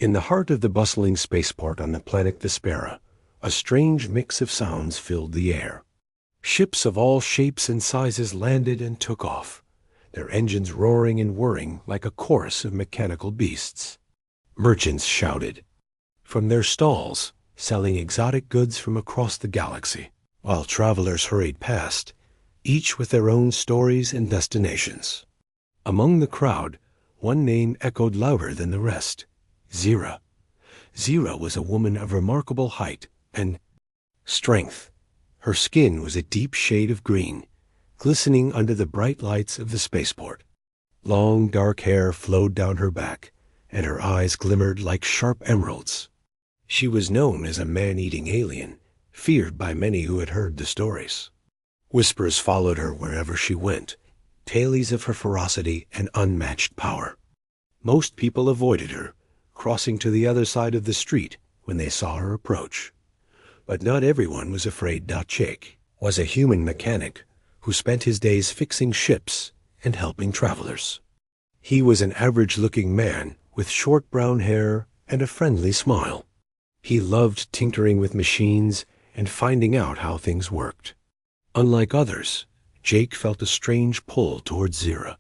In the heart of the bustling spaceport on the planet Vespera, a strange mix of sounds filled the air. Ships of all shapes and sizes landed and took off, their engines roaring and whirring like a chorus of mechanical beasts. Merchants shouted from their stalls, selling exotic goods from across the galaxy, while travelers hurried past, each with their own stories and destinations. Among the crowd, one name echoed louder than the rest: Zira. Zira was a woman of remarkable height and strength. Her skin was a deep shade of green, glistening under the bright lights of the spaceport. Long dark hair flowed down her back, and her eyes glimmered like sharp emeralds. She was known as a man-eating alien, feared by many who had heard the stories. Whispers followed her wherever she went, tales of her ferocity and unmatched power. Most people avoided her, crossing to the other side of the street when they saw her approach. But not everyone was afraid. Jake was a human mechanic who spent his days fixing ships and helping travelers. He was an average-looking man with short brown hair and a friendly smile. He loved tinkering with machines and finding out how things worked. Unlike others, Jake felt a strange pull towards Zira.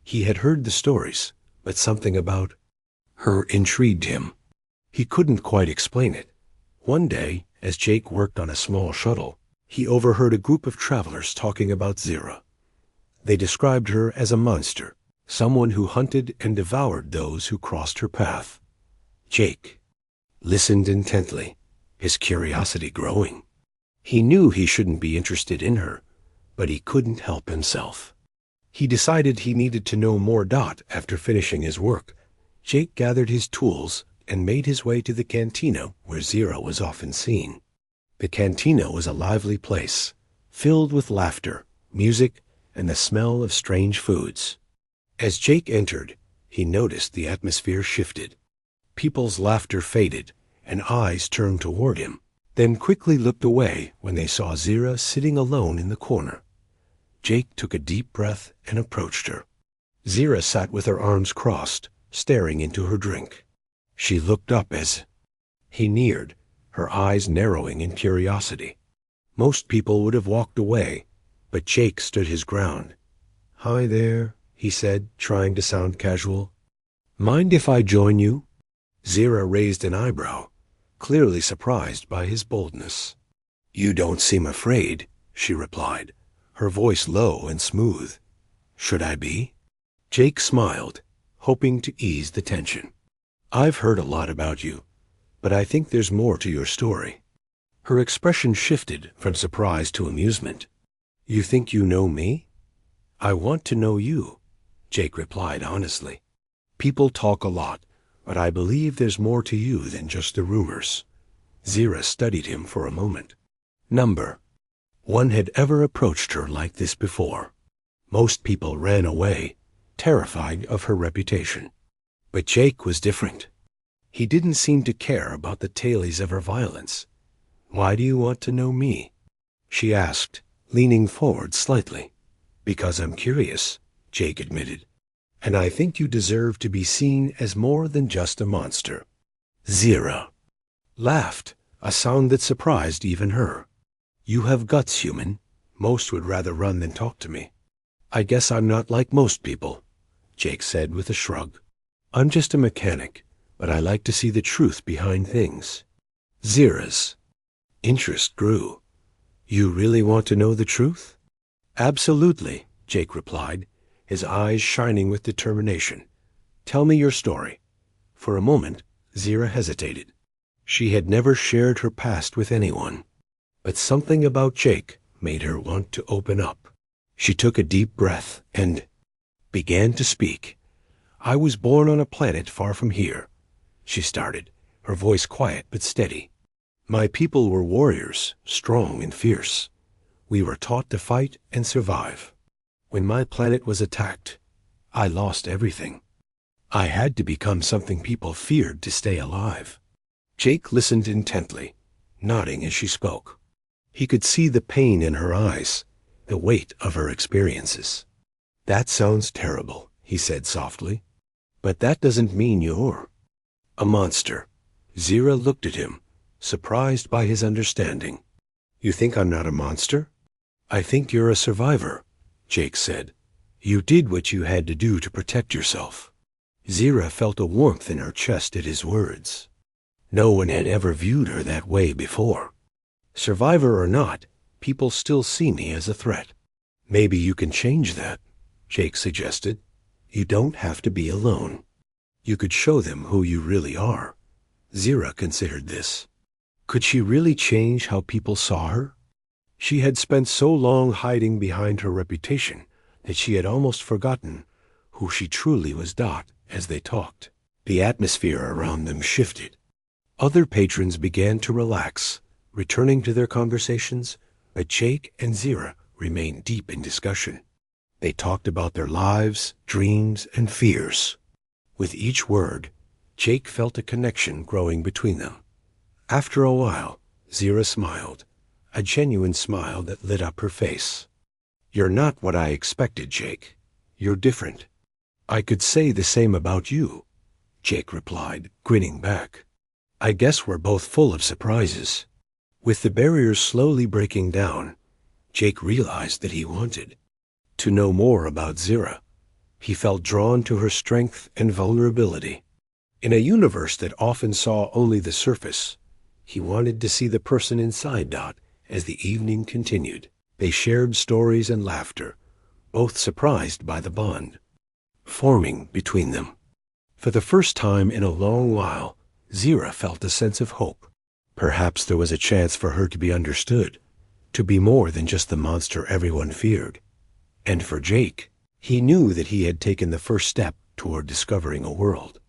He had heard the stories, but something about her intrigued him. He couldn't quite explain it. One day, as Jake worked on a small shuttle, he overheard a group of travelers talking about Zira. They described her as a monster, someone who hunted and devoured those who crossed her path. Jake listened intently, his curiosity growing. He knew he shouldn't be interested in her, but he couldn't help himself. He decided he needed to know more. After finishing his work, Jake gathered his tools and made his way to the cantina where Zira was often seen. The cantina was a lively place, filled with laughter, music, and the smell of strange foods. As Jake entered, he noticed the atmosphere shifted. People's laughter faded, and eyes turned toward him, then quickly looked away when they saw Zira sitting alone in the corner. Jake took a deep breath and approached her. Zira sat with her arms crossed, staring into her drink. She looked up as he neared, her eyes narrowing in curiosity. Most people would have walked away, but Jake stood his ground. "Hi there," he said, trying to sound casual. "Mind if I join you?" Zira raised an eyebrow, clearly surprised by his boldness. "You don't seem afraid," she replied, her voice low and smooth. "Should I be?" Jake smiled, hoping to ease the tension. "I've heard a lot about you, but I think there's more to your story." Her expression shifted from surprise to amusement. "You think you know me?" "I want to know you," Jake replied honestly. "People talk a lot, but I believe there's more to you than just the rumors." Zira studied him for a moment. One had ever approached her like this before. Most people ran away, terrified of her reputation. But Jake was different. He didn't seem to care about the tales of her violence. "Why do you want to know me?" she asked, leaning forward slightly. "Because I'm curious," Jake admitted. "And I think you deserve to be seen as more than just a monster." Zira laughed, a sound that surprised even her. "You have guts, human. Most would rather run than talk to me." "I guess I'm not like most people," Jake said with a shrug. "I'm just a mechanic, but I like to see the truth behind things." Zira's interest grew. "You really want to know the truth?" "Absolutely," Jake replied, his eyes shining with determination. "Tell me your story." For a moment, Zira hesitated. She had never shared her past with anyone, but something about Jake made her want to open up. She took a deep breath and began to speak. "I was born on a planet far from here," she started, her voice quiet but steady. "My people were warriors, strong and fierce. We were taught to fight and survive. When my planet was attacked, I lost everything. I had to become something people feared to stay alive." Jake listened intently, nodding as she spoke. He could see the pain in her eyes, the weight of her experiences. "That sounds terrible," he said softly. "But that doesn't mean you're A monster. Zira looked at him, surprised by his understanding. You think I'm not a monster? I think you're a survivor, Jake said. You did what you had to do to protect yourself. Zira felt a warmth in her chest at his words. No one had ever viewed her that way before. Survivor or not, people still see me as a threat. Maybe you can change that, Jake suggested. You don't have to be alone. You could show them who you really are. Zira considered this. Could she really change how people saw her? She had spent so long hiding behind her reputation that she had almost forgotten who she truly was. As they talked, the atmosphere around them shifted. Other patrons began to relax, returning to their conversations, but Jake and Zira remained deep in discussion. They talked about their lives, dreams, and fears. With each word, Jake felt a connection growing between them. After a while, Zira smiled, a genuine smile that lit up her face. You're not what I expected, Jake. You're different. I could say the same about you, Jake replied, grinning back. I guess we're both full of surprises. With the barriers slowly breaking down, Jake realized that he wanted to know more about Zira. He felt drawn to her strength and vulnerability. In a universe that often saw only the surface, he wanted to see the person inside. As the evening continued, they shared stories and laughter, both surprised by the bond forming between them. For the first time in a long while, Zira felt a sense of hope. Perhaps there was a chance for her to be understood, to be more than just the monster everyone feared. And for Jake, he knew that he had taken the first step toward discovering a world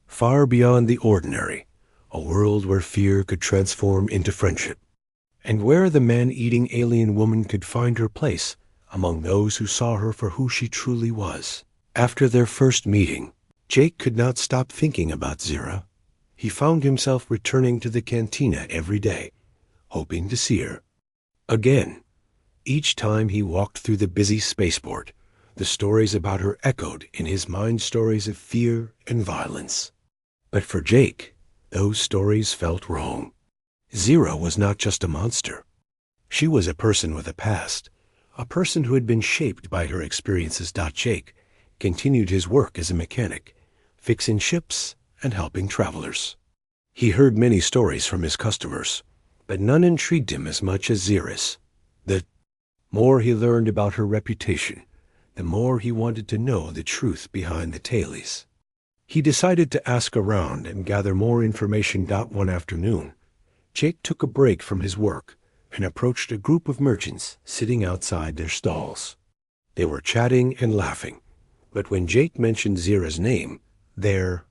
far beyond the ordinary, a world where fear could transform into friendship, and where the man-eating alien woman could find her place among those who saw her for who she truly was. After their first meeting, Jake could not stop thinking about Zira. He found himself returning to the cantina every day, hoping to see her again. Each time he walked through the busy spaceport, the stories about her echoed in his mind, stories of fear and violence. But for Jake, those stories felt wrong. Zira was not just a monster. She was a person with a past, a person who had been shaped by her experiences. Jake continued his work as a mechanic, fixing ships and helping travelers. He heard many stories from his customers, but none intrigued him as much as Zira's. The more he learned about her reputation, the more he wanted to know the truth behind the tales. He decided to ask around and gather more information. One afternoon, Jake took a break from his work and approached a group of merchants sitting outside their stalls. They were chatting and laughing, but when Jake mentioned Zira's name, their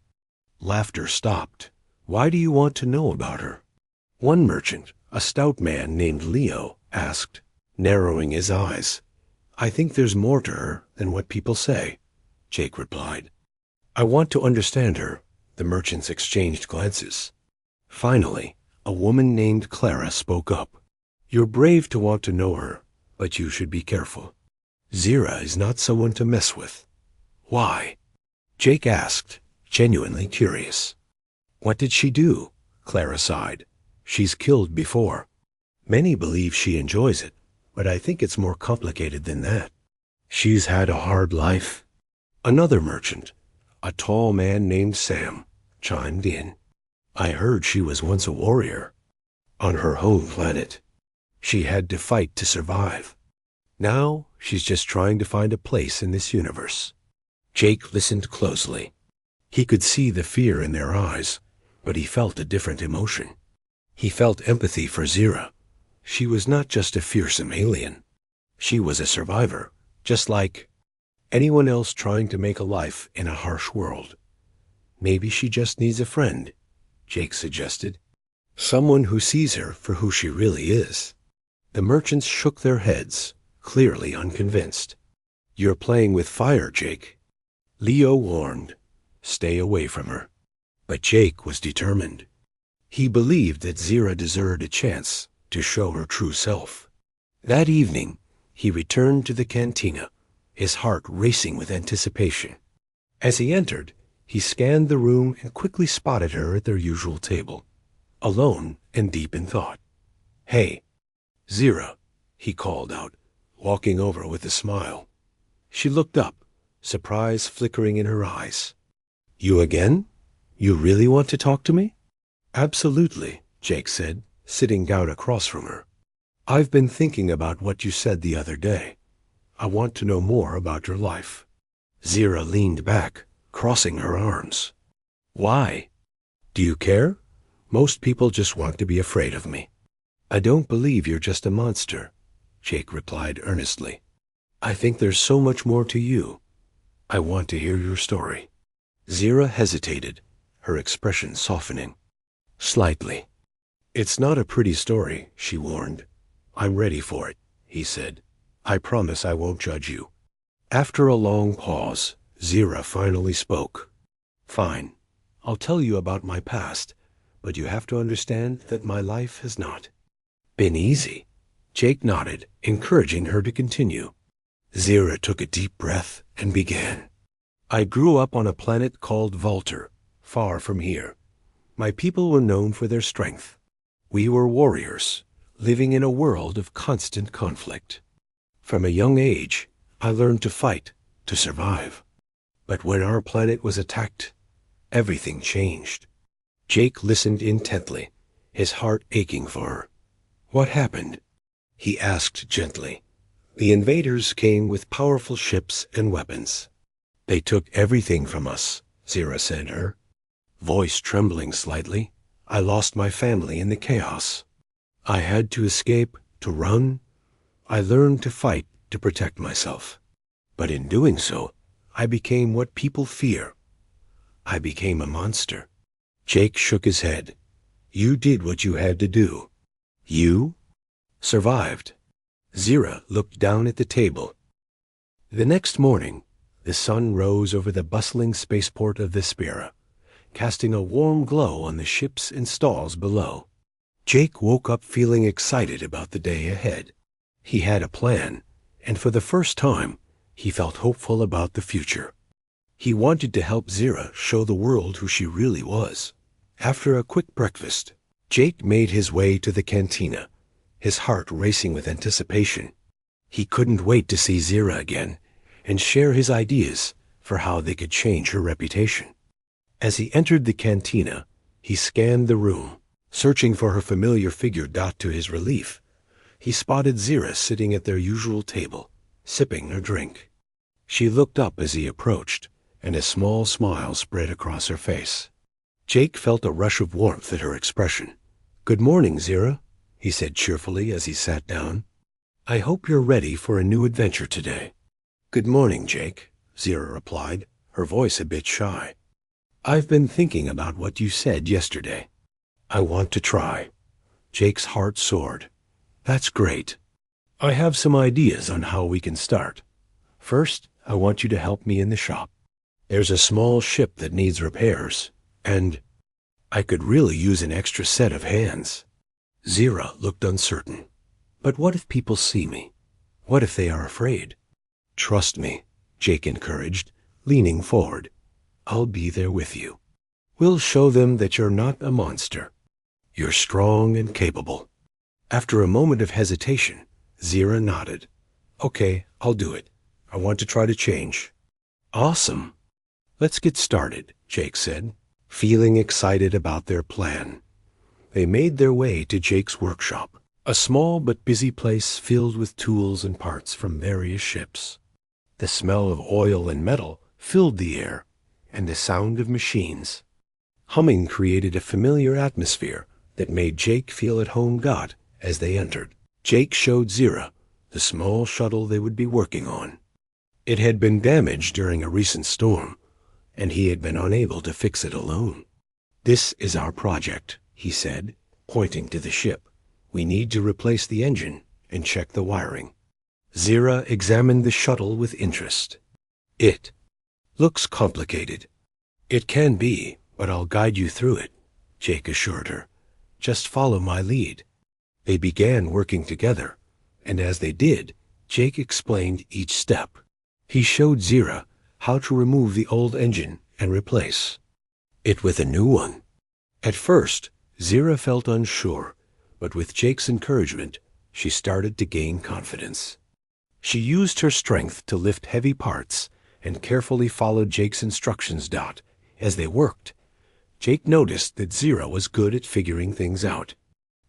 laughter stopped. Why do you want to know about her? One merchant, a stout man named Leo, asked, narrowing his eyes. I think there's more to her than what people say, Jake replied. I want to understand her. The merchants exchanged glances. Finally, a woman named Clara spoke up. You're brave to want to know her, but you should be careful. Zira is not someone to mess with. Why? Jake asked, genuinely curious. What did she do? Clara sighed. She's killed before. Many believe she enjoys it, but I think it's more complicated than that. She's had a hard life. Another merchant, a tall man named Sam, chimed in. I heard she was once a warrior. On her home planet, she had to fight to survive. Now she's just trying to find a place in this universe. Jake listened closely. He could see the fear in their eyes, but he felt a different emotion. He felt empathy for Zira. She was not just a fearsome alien. She was a survivor, just like anyone else trying to make a life in a harsh world. Maybe she just needs a friend, Jake suggested. Someone who sees her for who she really is. The merchants shook their heads, clearly unconvinced. You're playing with fire, Jake. Leo warned, stay away from her. But Jake was determined. He believed that Zira deserved a chance to show her true self. That evening, he returned to the cantina, his heart racing with anticipation. As he entered, He scanned the room and quickly spotted her at their usual table, alone and deep in thought. "Hey, Zira," he called out, walking over with a smile. She looked up, surprise flickering in her eyes. "You again? You really want to talk to me?" "Absolutely," Jake said, sitting down across from her. "I've been thinking about what you said the other day. I want to know more about your life." Zira leaned back, crossing her arms. "Why? Do you care? Most people just want to be afraid of me." "I don't believe you're just a monster," Jake replied earnestly. "I think there's so much more to you. I want to hear your story." Zira hesitated, her expression softening slightly. "It's not a pretty story," she warned. "I'm ready for it," he said. "I promise I won't judge you." After a long pause, Zira finally spoke. "Fine. I'll tell you about my past, but you have to understand that my life has not been easy." Jake nodded, encouraging her to continue. Zira took a deep breath and began. "I grew up on a planet called Vulture, far from here. My people were known for their strength. We were warriors, living in a world of constant conflict. From a young age, I learned to fight, to survive. But when our planet was attacked, everything changed." Jake listened intently, his heart aching for her. "What happened?" he asked gently. "The invaders came with powerful ships and weapons. They took everything from us," Zira said, her voice trembling slightly. "I lost my family in the chaos. I had to escape, to run. I learned to fight to protect myself. But in doing so, I became what people fear. I became a monster." Jake shook his head. "You did what you had to do. You survived." Zira looked down at the table. The next morning, the sun rose over the bustling spaceport of Vespera, casting a warm glow on the ships and stalls below. Jake woke up feeling excited about the day ahead. He had a plan, and for the first time, he felt hopeful about the future. He wanted to help Zira show the world who she really was. After a quick breakfast, Jake made his way to the cantina, his heart racing with anticipation. He couldn't wait to see Zira again and share his ideas for how they could change her reputation. As he entered the cantina, he scanned the room, searching for her familiar figure. To his relief, he spotted Zira sitting at their usual table, sipping her drink. She looked up as he approached, and a small smile spread across her face. Jake felt a rush of warmth at her expression. "Good morning, Zira," he said cheerfully as he sat down. "I hope you're ready for a new adventure today." "Good morning, Jake," Zira replied, her voice a bit shy. "I've been thinking about what you said yesterday. I want to try." Jake's heart soared. "That's great. I have some ideas on how we can start. First, I want you to help me in the shop. There's a small ship that needs repairs, and I could really use an extra set of hands." Zira looked uncertain. "But what if people see me? What if they are afraid?" "Trust me," Jake encouraged, leaning forward. "I'll be there with you. We'll show them that you're not a monster. You're strong and capable." After a moment of hesitation, Zira nodded. "Okay, I'll do it. I want to try to change." "Awesome. Let's get started," Jake said, feeling excited about their plan. They made their way to Jake's workshop, a small but busy place filled with tools and parts from various ships. The smell of oil and metal filled the air, and the sound of machines humming created a familiar atmosphere that made Jake feel at home. As they entered, Jake showed Zira the small shuttle they would be working on. It had been damaged during a recent storm, and he had been unable to fix it alone. "This is our project," he said, pointing to the ship. "We need to replace the engine and check the wiring." Zira examined the shuttle with interest. "It looks complicated." "It can be, but I'll guide you through it," Jake assured her. "Just follow my lead." They began working together, and as they did, Jake explained each step. He showed Zira how to remove the old engine and replace it with a new one. At first, Zira felt unsure, but with Jake's encouragement, she started to gain confidence. She used her strength to lift heavy parts and carefully followed Jake's instructions. As they worked, Jake noticed that Zira was good at figuring things out.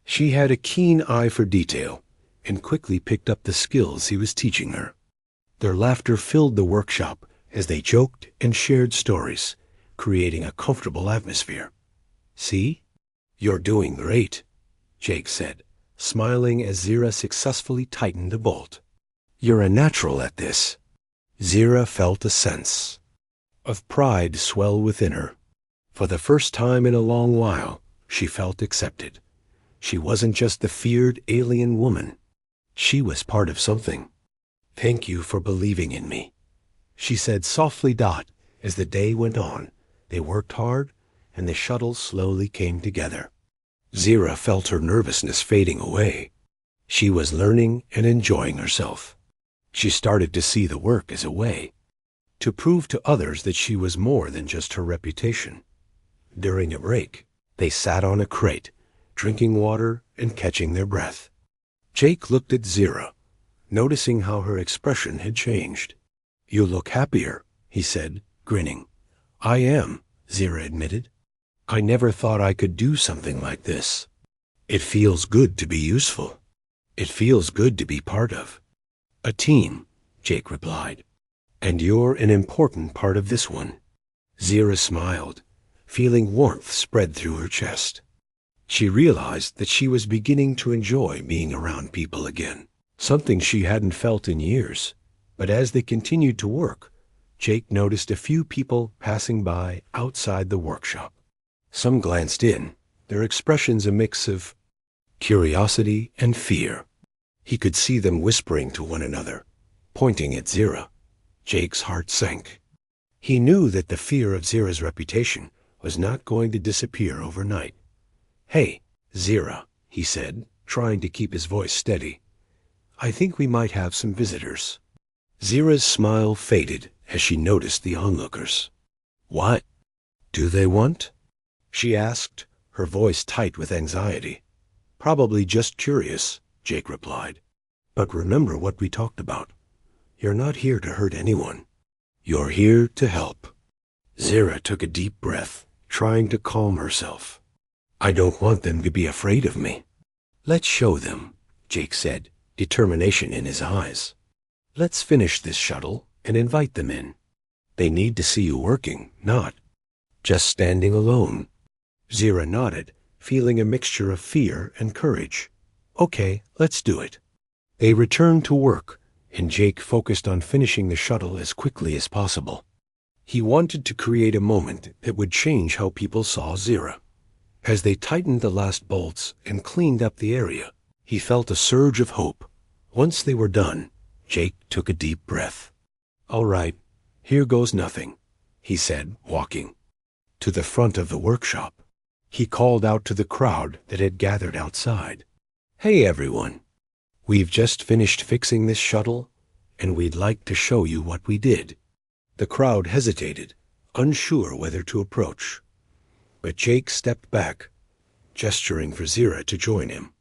She had a keen eye for detail and quickly picked up the skills he was teaching her. Their laughter filled the workshop as they joked and shared stories, creating a comfortable atmosphere. "See? You're doing great," Jake said, smiling as Zira successfully tightened the bolt. "You're a natural at this." Zira felt a sense of pride swell within her. For the first time in a long while, she felt accepted. She wasn't just the feared alien woman. She was part of something. "Thank you for believing in me," she said softly. As the day went on, they worked hard, and the shuttle slowly came together. Zira felt her nervousness fading away. She was learning and enjoying herself. She started to see the work as a way to prove to others that she was more than just her reputation. During a break, they sat on a crate, drinking water and catching their breath. Jake looked at Zira, noticing how her expression had changed. "You look happier," he said, grinning. "I am," Zira admitted. "I never thought I could do something like this. It feels good to be useful. It feels good to be part of a team," Jake replied. "And you're an important part of this one." Zira smiled, feeling warmth spread through her chest. She realized that she was beginning to enjoy being around people again, something she hadn't felt in years. But as they continued to work, Jake noticed a few people passing by outside the workshop. Some glanced in, their expressions a mix of curiosity and fear. He could see them whispering to one another, pointing at Zira. Jake's heart sank. He knew that the fear of Zira's reputation was not going to disappear overnight. "Hey, Zira," he said, trying to keep his voice steady. "I think we might have some visitors." Zira's smile faded as she noticed the onlookers. "What do they want?" she asked, her voice tight with anxiety. "Probably just curious," Jake replied. "But remember what we talked about. You're not here to hurt anyone. You're here to help." Zira took a deep breath, trying to calm herself. "I don't want them to be afraid of me." "Let's show them," Jake said, determination in his eyes. "Let's finish this shuttle and invite them in. They need to see you working, not just standing alone." Zira nodded, feeling a mixture of fear and courage. "Okay, let's do it." They returned to work, and Jake focused on finishing the shuttle as quickly as possible. He wanted to create a moment that would change how people saw Zira. As they tightened the last bolts and cleaned up the area, he felt a surge of hope. Once they were done, Jake took a deep breath. "All right, here goes nothing," he said, walking to the front of the workshop. He called out to the crowd that had gathered outside. "Hey, everyone. We've just finished fixing this shuttle, and we'd like to show you what we did." The crowd hesitated, unsure whether to approach. But Jake stepped back, gesturing for Zira to join him.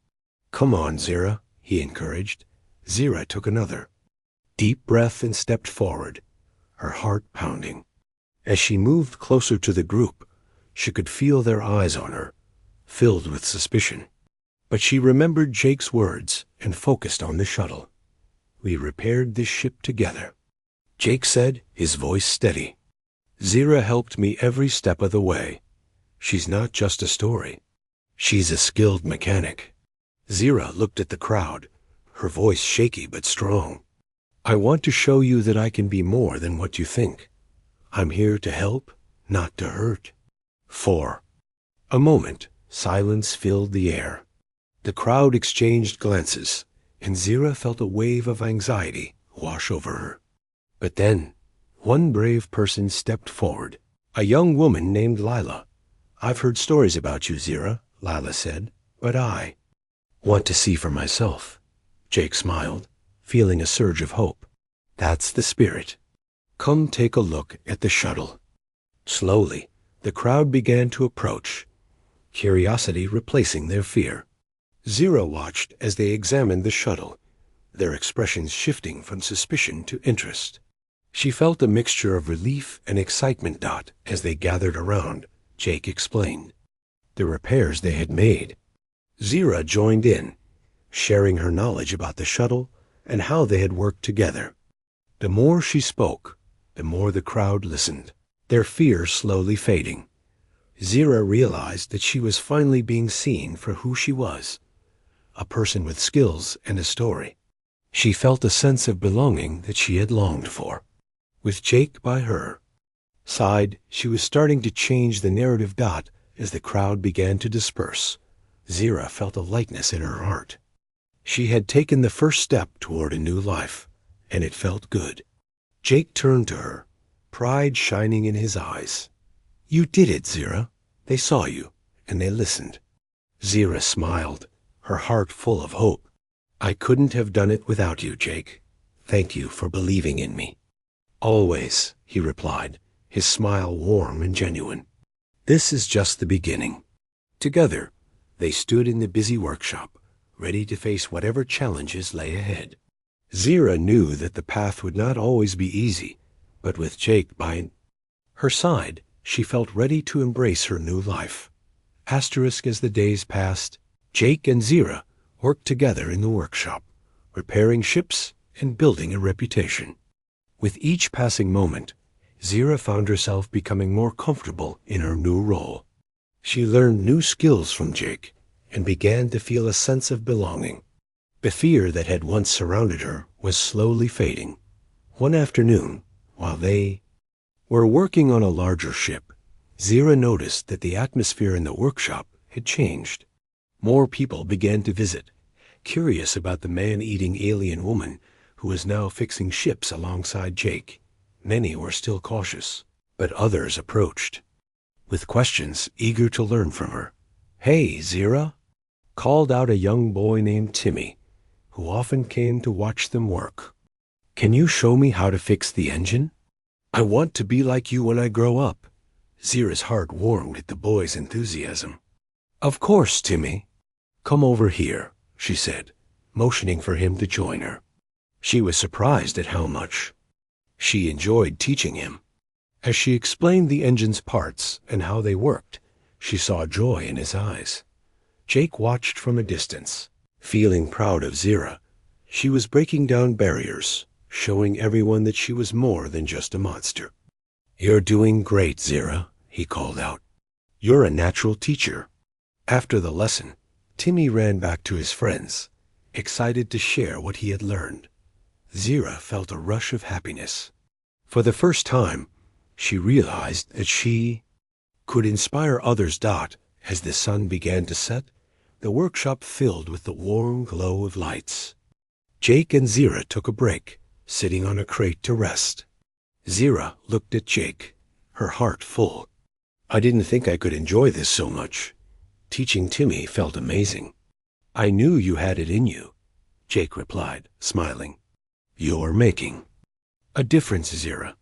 "Come on, Zira," he encouraged. Zira took another deep breath and stepped forward, her heart pounding. As she moved closer to the group, she could feel their eyes on her, filled with suspicion. But she remembered Jake's words and focused on the shuttle. "We repaired this ship together," Jake said, his voice steady. "Zira helped me every step of the way. She's not just a story. She's a skilled mechanic." Zira looked at the crowd, her voice shaky but strong. "I want to show you that I can be more than what you think. I'm here to help, not to hurt." For a moment, silence filled the air. The crowd exchanged glances, and Zira felt a wave of anxiety wash over her. But then, one brave person stepped forward, a young woman named Lila. "I've heard stories about you, Zira," Lila said, "but I want to see for myself." Jake smiled, feeling a surge of hope. "That's the spirit. Come take a look at the shuttle." Slowly, the crowd began to approach, curiosity replacing their fear. Zira watched as they examined the shuttle, their expressions shifting from suspicion to interest. She felt a mixture of relief and excitement. As they gathered around, Jake explained the repairs they had made. Zira joined in, sharing her knowledge about the shuttle and how they had worked together. The more she spoke, the more the crowd listened, their fear slowly fading. Zira realized that she was finally being seen for who she was, a person with skills and a story. She felt a sense of belonging that she had longed for. With Jake by her side, she was starting to change the narrative. As the crowd began to disperse, Zira felt a lightness in her heart. She had taken the first step toward a new life, and it felt good. Jake turned to her, pride shining in his eyes. "You did it, Zira. They saw you, and they listened." Zira smiled, her heart full of hope. "I couldn't have done it without you, Jake. Thank you for believing in me." "Always," he replied, his smile warm and genuine. "This is just the beginning." Together, they stood in the busy workshop, ready to face whatever challenges lay ahead. Zira knew that the path would not always be easy, but with Jake by her side, she felt ready to embrace her new life. As the days passed, Jake and Zira worked together in the workshop, repairing ships and building a reputation. With each passing moment, Zira found herself becoming more comfortable in her new role. She learned new skills from Jake and began to feel a sense of belonging. The fear that had once surrounded her was slowly fading. One afternoon, while they were working on a larger ship, Zira noticed that the atmosphere in the workshop had changed. More people began to visit, curious about the man-eating alien woman who was now fixing ships alongside Jake. Many were still cautious, but others approached, with questions eager to learn from her. "Hey, Zira," called out a young boy named Timmy, who often came to watch them work. "Can you show me how to fix the engine? I want to be like you when I grow up." Zira's heart warmed at the boy's enthusiasm. "Of course, Timmy. Come over here," she said, motioning for him to join her. She was surprised at how much she enjoyed teaching him. As she explained the engine's parts and how they worked, she saw joy in his eyes. Jake watched from a distance, feeling proud of Zira. She was breaking down barriers, showing everyone that she was more than just a monster. "You're doing great, Zira," he called out. "You're a natural teacher." After the lesson, Timmy ran back to his friends, excited to share what he had learned. Zira felt a rush of happiness. For the first time, she realized that she could inspire others. As the sun began to set, the workshop filled with the warm glow of lights. Jake and Zira took a break, sitting on a crate to rest. Zira looked at Jake, her heart full. "I didn't think I could enjoy this so much. Teaching Timmy felt amazing." "I knew you had it in you," Jake replied, smiling. "You're making a difference, Zira.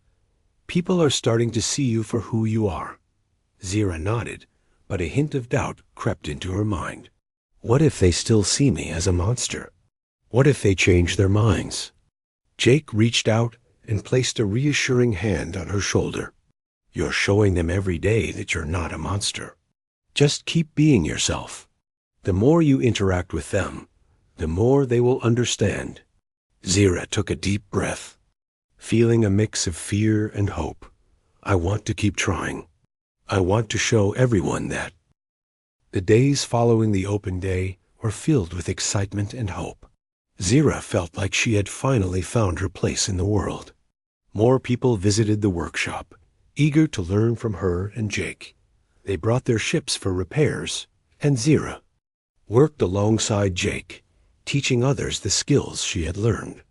People are starting to see you for who you are." Zira nodded, but a hint of doubt crept into her mind. What if they still see me as a monster? What if they change their minds? Jake reached out and placed a reassuring hand on her shoulder. "You're showing them every day that you're not a monster. Just keep being yourself. The more you interact with them, the more they will understand." Zira took a deep breath, feeling a mix of fear and hope. "I want to keep trying. I want to show everyone that." The days following the open day were filled with excitement and hope. Zira felt like she had finally found her place in the world. More people visited the workshop, eager to learn from her and Jake. They brought their ships for repairs, and Zira worked alongside Jake, teaching others the skills she had learned.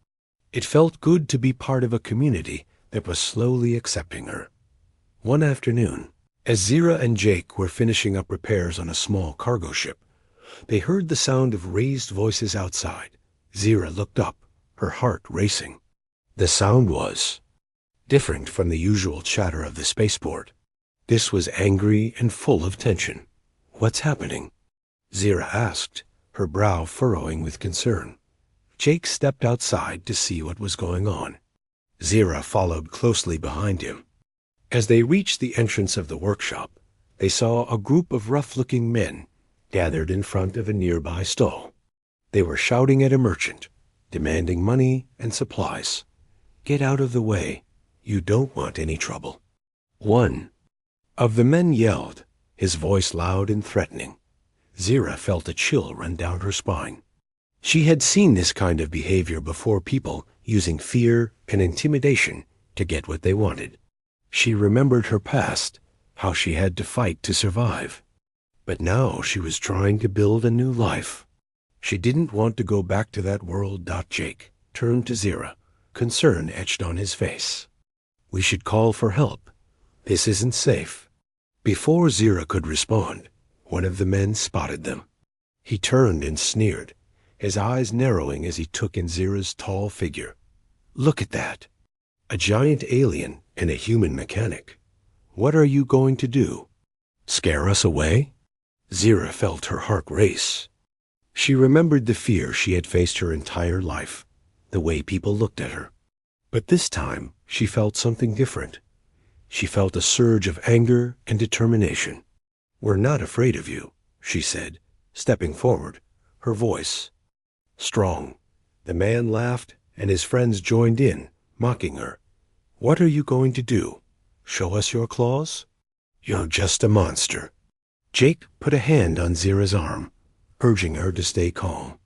It felt good to be part of a community that was slowly accepting her. One afternoon, as Zira and Jake were finishing up repairs on a small cargo ship, they heard the sound of raised voices outside. Zira looked up, her heart racing. The sound was different from the usual chatter of the spaceport. This was angry and full of tension. "What's happening?" Zira asked, her brow furrowing with concern. Jake stepped outside to see what was going on. Zira followed closely behind him. As they reached the entrance of the workshop, they saw a group of rough-looking men gathered in front of a nearby stall. They were shouting at a merchant, demanding money and supplies. "Get out of the way. You don't want any trouble." One of the men yelled, his voice loud and threatening. Zira felt a chill run down her spine. She had seen this kind of behavior before, people using fear and intimidation to get what they wanted. She remembered her past, how she had to fight to survive. But now she was trying to build a new life. She didn't want to go back to that world. Jake turned to Zira, concern etched on his face. "We should call for help. This isn't safe." Before Zira could respond, one of the men spotted them. He turned and sneered, his eyes narrowing as he took in Zira's tall figure. "Look at that. A giant alien and a human mechanic. What are you going to do? Scare us away?" Zira felt her heart race. She remembered the fear she had faced her entire life, the way people looked at her. But this time she felt something different. She felt a surge of anger and determination. "We're not afraid of you," she said, stepping forward, her voice strong. The man laughed, and his friends joined in, mocking her. "What are you going to do? Show us your claws? You're just a monster." Jake put a hand on Zira's arm, urging her to stay calm.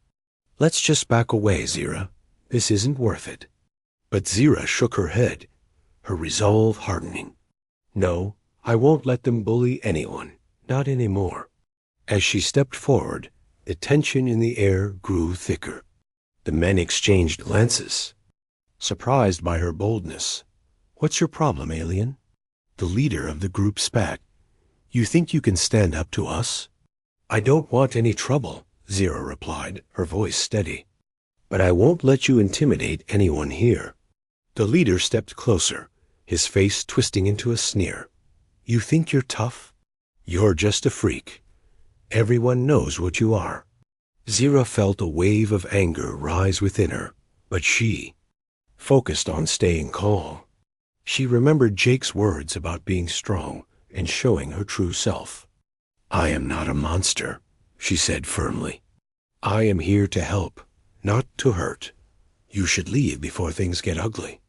"Let's just back away, Zira. This isn't worth it." But Zira shook her head, her resolve hardening. "No, I won't let them bully anyone, not anymore." As she stepped forward, the tension in the air grew thicker. The men exchanged glances, surprised by her boldness. "What's your problem, alien?" The leader of the group spat. "You think you can stand up to us?" "I don't want any trouble," Zira replied, her voice steady. "But I won't let you intimidate anyone here." The leader stepped closer, his face twisting into a sneer. "You think you're tough? You're just a freak. Everyone knows what you are." Zira felt a wave of anger rise within her, but she focused on staying calm. She remembered Jake's words about being strong and showing her true self. "I am not a monster," she said firmly. "I am here to help, not to hurt. You should leave before things get ugly."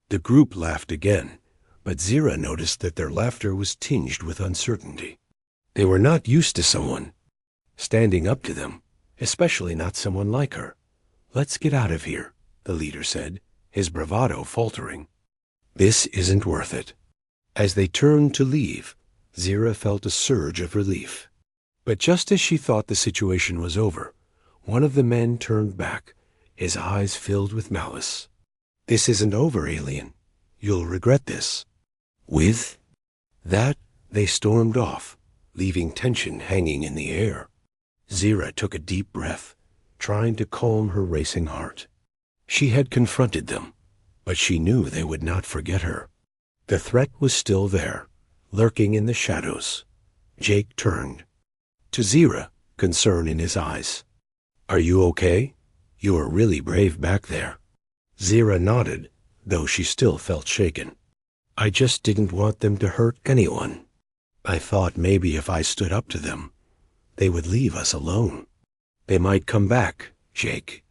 The group laughed again, but Zira noticed that their laughter was tinged with uncertainty. They were not used to someone standing up to them, especially not someone like her. "Let's get out of here," the leader said, his bravado faltering. "This isn't worth it." As they turned to leave, Zira felt a surge of relief. But just as she thought the situation was over, one of the men turned back, his eyes filled with malice. "This isn't over, alien. You'll regret this." With that, they stormed off, leaving tension hanging in the air. Zira took a deep breath, trying to calm her racing heart. She had confronted them, but she knew they would not forget her. The threat was still there, lurking in the shadows. Jake turned to Zira, concern in his eyes. "Are you okay? You are really brave back there." Zira nodded, though she still felt shaken. "I just didn't want them to hurt anyone. I thought maybe if I stood up to them, they would leave us alone." "They might come back," Jake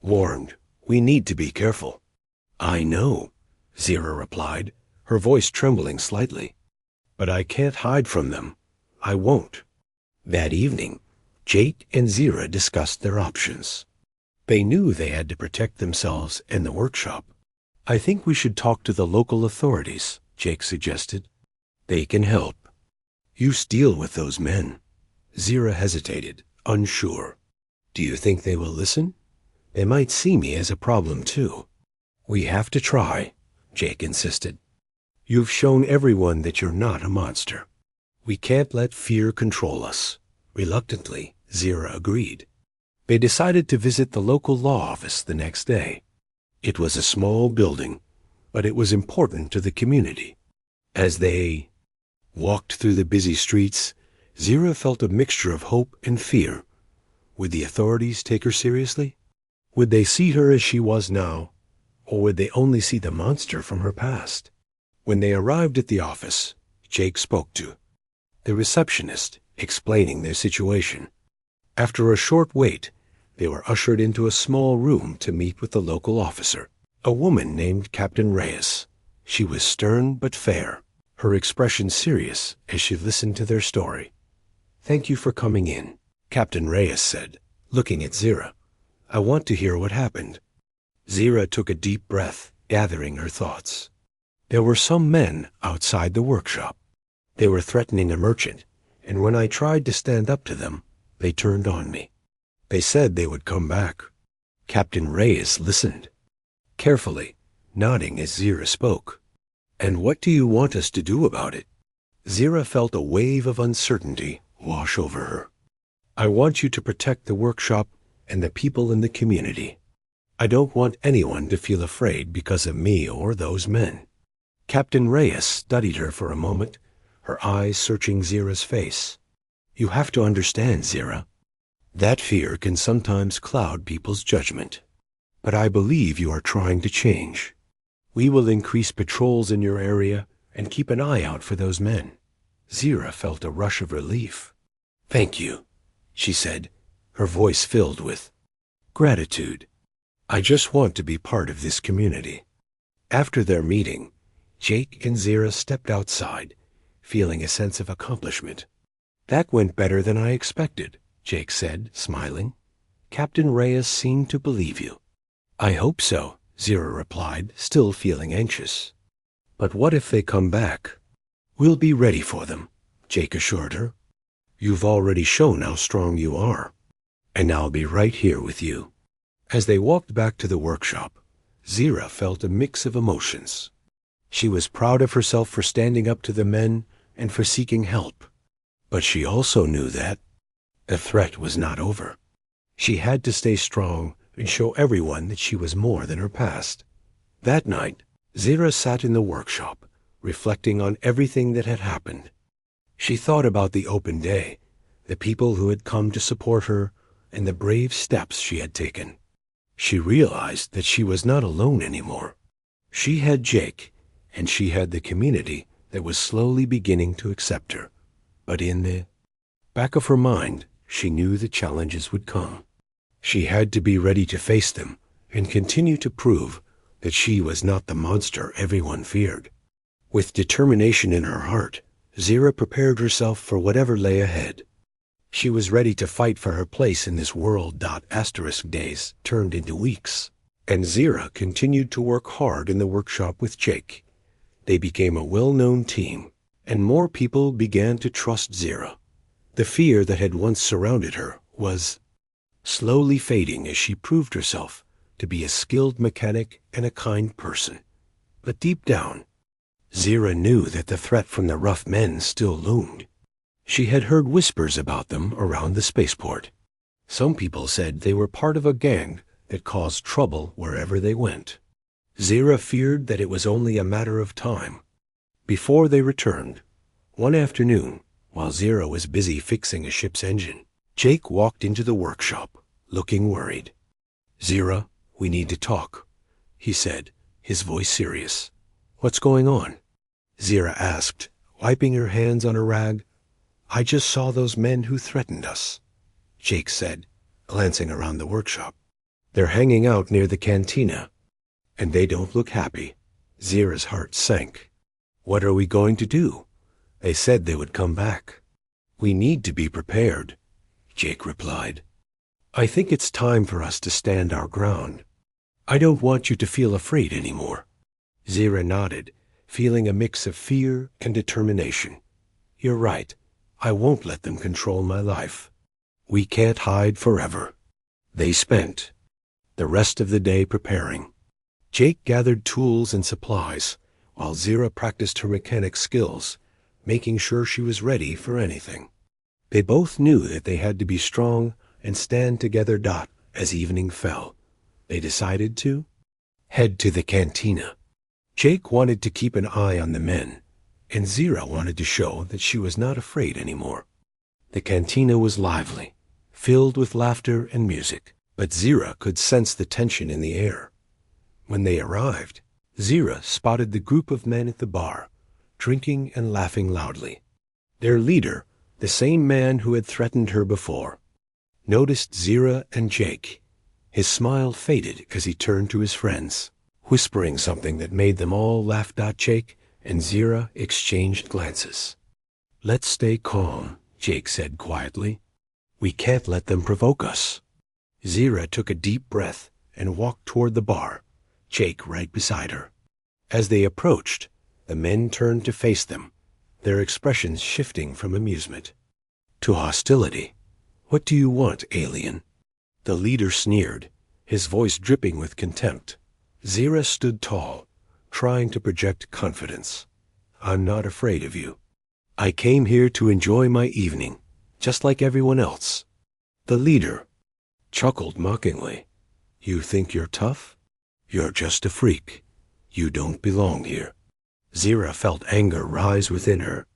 warned. "We need to be careful." "I know," Zira replied, her voice trembling slightly. "But I can't hide from them. I won't." That evening, Jake and Zira discussed their options. They knew they had to protect themselves and the workshop. "I think we should talk to the local authorities," Jake suggested. "They can help." "You deal with those men." Zira hesitated, unsure. "Do you think they will listen? They might see me as a problem, too." "We have to try," Jake insisted. "You've shown everyone that you're not a monster. We can't let fear control us." Reluctantly, Zira agreed. They decided to visit the local law office the next day. It was a small building, but it was important to the community. As they walked through the busy streets, Zira felt a mixture of hope and fear. Would the authorities take her seriously? Would they see her as she was now, or would they only see the monster from her past? When they arrived at the office, Jake spoke to the receptionist, explaining their situation. After a short wait, they were ushered into a small room to meet with the local officer, a woman named Captain Reyes. She was stern but fair, her expression serious as she listened to their story. "Thank you for coming in," Captain Reyes said, looking at Zira. "I want to hear what happened." Zira took a deep breath, gathering her thoughts. There were some men outside the workshop. They were threatening a merchant, and when I tried to stand up to them, they turned on me. They said they would come back. Captain Reyes listened carefully, nodding as Zira spoke. "And what do you want us to do about it?" Zira felt a wave of uncertainty wash over her. "I want you to protect the workshop and the people in the community. I don't want anyone to feel afraid because of me or those men." Captain Reyes studied her for a moment, her eyes searching Zira's face. "You have to understand, Zira. That fear can sometimes cloud people's judgment. But I believe you are trying to change. We will increase patrols in your area and keep an eye out for those men." Zira felt a rush of relief. "Thank you," she said, her voice filled with gratitude. "I just want to be part of this community." After their meeting, Jake and Zira stepped outside, feeling a sense of accomplishment. "That went better than I expected," Jake said, smiling. "Captain Reyes seemed to believe you." "I hope so," Zira replied, still feeling anxious. "But what if they come back?" "We'll be ready for them," Jake assured her. "You've already shown how strong you are, and I'll be right here with you." As they walked back to the workshop, Zira felt a mix of emotions. She was proud of herself for standing up to the men and for seeking help. But she also knew that the threat was not over. She had to stay strong and show everyone that she was more than her past. That night, Zira sat in the workshop, reflecting on everything that had happened. She thought about the open day, the people who had come to support her, and the brave steps she had taken. She realized that she was not alone anymore. She had Jake, and she had the community that was slowly beginning to accept her. But in the back of her mind, she knew the challenges would come. She had to be ready to face them and continue to prove that she was not the monster everyone feared. With determination in her heart, Zira prepared herself for whatever lay ahead. She was ready to fight for her place in this world. Days turned into weeks, and Zira continued to work hard in the workshop with Jake. They became a well-known team, and more people began to trust Zira. The fear that had once surrounded her was slowly fading as she proved herself to be a skilled mechanic and a kind person. But deep down, Zira knew that the threat from the rough men still loomed. She had heard whispers about them around the spaceport. Some people said they were part of a gang that caused trouble wherever they went. Zira feared that it was only a matter of time. Before they returned, one afternoon, while Zira was busy fixing a ship's engine, Jake walked into the workshop, looking worried. "Zira, we need to talk," he said, his voice serious. "What's going on?" Zira asked, wiping her hands on a rag. "I just saw those men who threatened us," Jake said, glancing around the workshop. "They're hanging out near the cantina, and they don't look happy." Zira's heart sank. "What are we going to do? They said they would come back." "We need to be prepared," Jake replied. "I think it's time for us to stand our ground. I don't want you to feel afraid anymore." Zira nodded, feeling a mix of fear and determination. "You're right. I won't let them control my life. We can't hide forever." They spent the rest of the day preparing. Jake gathered tools and supplies, while Zira practiced her mechanic skills, making sure she was ready for anything. They both knew that they had to be strong and stand together. As evening fell, they decided to head to the cantina. Jake wanted to keep an eye on the men, and Zira wanted to show that she was not afraid anymore. The cantina was lively, filled with laughter and music, but Zira could sense the tension in the air. When they arrived, Zira spotted the group of men at the bar, drinking and laughing loudly. Their leader, the same man who had threatened her before, noticed Zira and Jake. His smile faded as he turned to his friends, whispering something that made them all laugh. Jake and Zira exchanged glances. "Let's stay calm," Jake said quietly. "We can't let them provoke us." Zira took a deep breath and walked toward the bar, Jake right beside her. As they approached, the men turned to face them, their expressions shifting from amusement to hostility. "What do you want, alien?" The leader sneered, his voice dripping with contempt. Zira stood tall, trying to project confidence. "I'm not afraid of you. I came here to enjoy my evening, just like everyone else." The leader chuckled mockingly. "You think you're tough? You're just a freak. You don't belong here." Zira felt anger rise within her.